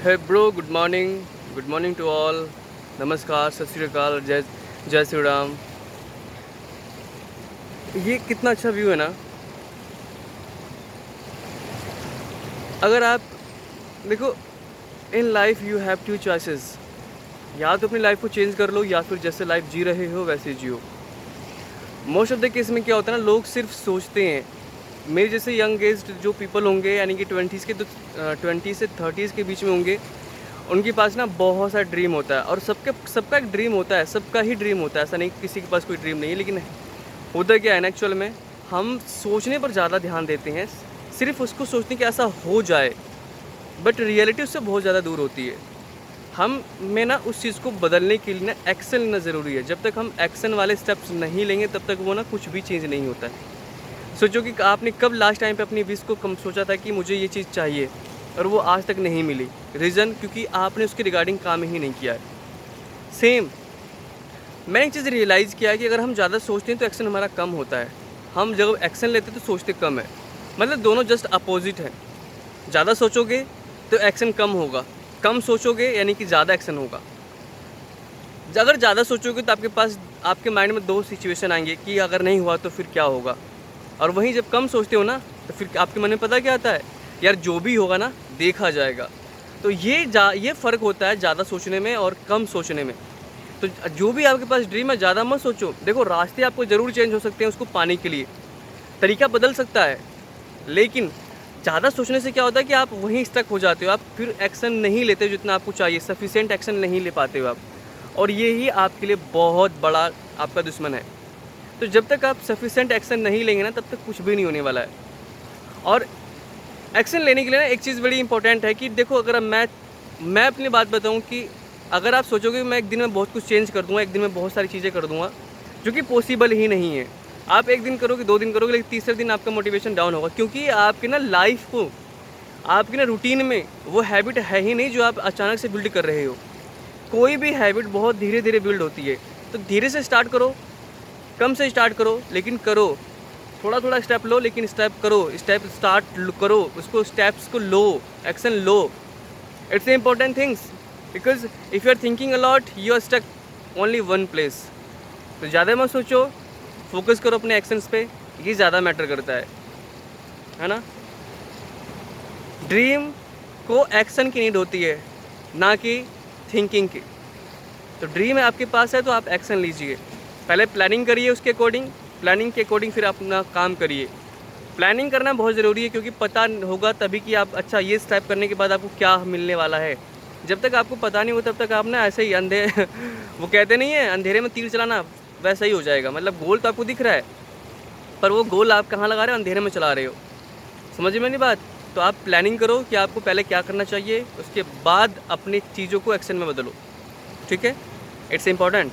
Hey bro, good morning to all. नमस्कार, सत श्री अकाल, जय जय श्री राम। ये कितना अच्छा व्यू है ना। अगर आप देखो, in life you have two choices. या तो अपनी लाइफ को चेंज कर लो या फिर जैसे लाइफ जी रहे हो वैसे जियो। मोस्ट ऑफ द केस में क्या होता है ना, लोग सिर्फ सोचते हैं। मेरे जैसे यंग एज जो पीपल होंगे, यानी कि 20s के, तो 20 से 30s के बीच में होंगे, उनके पास ना बहुत सारा ड्रीम होता है। और सबका एक ड्रीम होता है, सबका ही ड्रीम होता है। ऐसा नहीं किसी के पास कोई ड्रीम नहीं है। लेकिन होता क्या है ना, एक्चुअल में हम सोचने पर ज़्यादा ध्यान देते हैं, सिर्फ उसको सोचने कि ऐसा हो जाए, बट रियलिटी उससे बहुत ज़्यादा दूर होती है। हम में ना उस चीज़ को बदलने के लिए ना एक्शन लेना ज़रूरी है। जब तक हम एक्शन वाले स्टेप्स नहीं लेंगे तब तक वो ना कुछ भी चेंज नहीं होता है। सोचो कि आपने कब लास्ट टाइम पे अपनी विश को कम सोचा था कि मुझे ये चीज़ चाहिए, और वो आज तक नहीं मिली। रीज़न क्योंकि आपने उसके रिगार्डिंग काम ही नहीं किया है। सेम मैंने एक चीज़ रियलाइज़ किया है कि अगर हम ज़्यादा सोचते हैं तो एक्शन हमारा कम होता है। हम जब एक्शन लेते हैं तो सोचते कम है। मतलब दोनों जस्ट अपोजिट हैं। ज़्यादा सोचोगे तो एक्शन कम होगा, कम सोचोगे यानी कि ज़्यादा एक्शन होगा। अगर ज़्यादा सोचोगे तो आपके माइंड में दो सिचुएशन आएंगे कि अगर नहीं हुआ तो फिर क्या होगा। और वहीं जब कम सोचते हो ना तो फिर आपके मन में पता क्या आता है, यार जो भी होगा ना देखा जाएगा। तो ये फ़र्क होता है ज़्यादा सोचने में और कम सोचने में। तो जो भी आपके पास ड्रीम है, ज़्यादा मत सोचो। देखो, रास्ते आपको ज़रूर चेंज हो सकते हैं उसको पाने के लिए, तरीका बदल सकता है। लेकिन ज़्यादा सोचने से क्या होता है कि आप वहीं स्टक हो जाते हो। आप फिर एक्शन नहीं लेते जितना आपको चाहिए, सफिशिएंट एक्शन नहीं ले पाते हो आप। और ये ही आपके लिए बहुत बड़ा आपका दुश्मन है। तो जब तक आप सफिशिएंट एक्शन नहीं लेंगे ना, तब तक कुछ भी नहीं होने वाला है। और एक्शन लेने के लिए ना एक चीज़ बड़ी इंपॉर्टेंट है कि देखो, अगर मैं अपनी बात बताऊं कि अगर आप सोचोगे मैं एक दिन में बहुत कुछ चेंज कर दूंगा, एक दिन में बहुत सारी चीज़ें कर दूंगा, जो कि पॉसिबल ही नहीं है। आप एक दिन करोगे, 2 दिन करोगे, लेकिन तीसरे दिन आपका मोटिवेशन डाउन होगा, क्योंकि आपके ना लाइफ को, आपकी ना रूटीन में वो हैबिट है ही नहीं जो आप अचानक से बिल्ड कर रहे हो। कोई भी हैबिट बहुत धीरे धीरे बिल्ड होती है। तो धीरे से स्टार्ट करो, कम से स्टार्ट करो, लेकिन करो। थोड़ा थोड़ा स्टेप लो, लेकिन स्टेप करो, स्टेप स्टार्ट करो, उसको स्टेप्स को लो, एक्शन लो। It's important things, because if you are thinking a lot you are stuck only one place. तो ज़्यादा मत सोचो, फोकस करो अपने एक्शंस पे, ये ज़्यादा मैटर करता है ना। ड्रीम को एक्शन की नीड होती है, ना कि थिंकिंग की। तो ड्रीम है आपके पास है तो आप एक्शन लीजिए। पहले प्लानिंग करिए उसके अकॉर्डिंग, प्लानिंग के अकॉर्डिंग फिर अपना काम करिए। प्लानिंग करना बहुत ज़रूरी है, क्योंकि पता होगा तभी कि आप अच्छा ये स्टेप करने के बाद आपको क्या मिलने वाला है। जब तक आपको पता नहीं हो तब तक आप ना ऐसे ही वो कहते नहीं है अंधेरे में तीर चलाना, वैसा ही हो जाएगा। मतलब गोल तो आपको दिख रहा है, पर वो गोल आप कहाँ लगा रहे हो, अंधेरे में चला रहे हो। समझ में नहीं बात। तो आप प्लानिंग करो कि आपको पहले क्या करना चाहिए, उसके बाद अपनी चीज़ों को एक्शन में बदलो। ठीक है, इट्स इम्पॉर्टेंट।